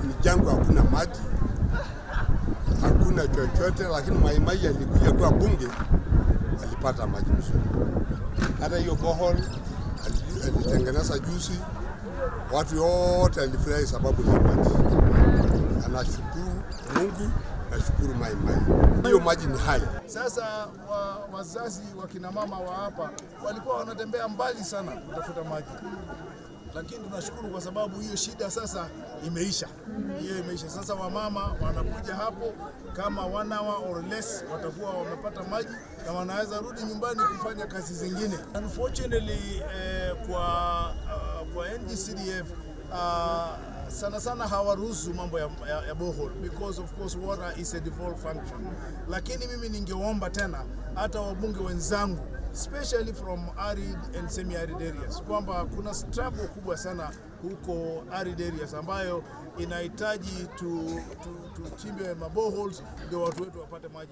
Ni jangwa, hakuna maji, hakuna chochote, lakini Maimai alikuja kwa bunge alipata maji mzuri. Hata hiyo borehole alitengeneza juzi, watu wote alifurahi sababu ya maji. Anashukuru Mungu, nashukuru Maimai. Hiyo maji ni hai. Sasa wazazi wa kina mama wa hapa walikuwa wanatembea mbali sana kutafuta maji, lakini tunashukuru kwa sababu hiyo shida sasa imeisha. Hiyo imeisha. Sasa wamama wanakuja hapo kama 1 hour or less watakuwa wamepata maji na wanaweza rudi nyumbani kufanya kazi zingine. Unfortunately kwa NGCDF sana hawaruhusu mambo ya borehole because of course water is a default function. Lakini mimi ningeomba tena hata wabunge wenzangu especially from arid and semi-arid areas kwamba kuna struggle kubwa sana huko arid areas ambayo inahitaji tuchimbe maboreholes ndio watu wetu wapate maji.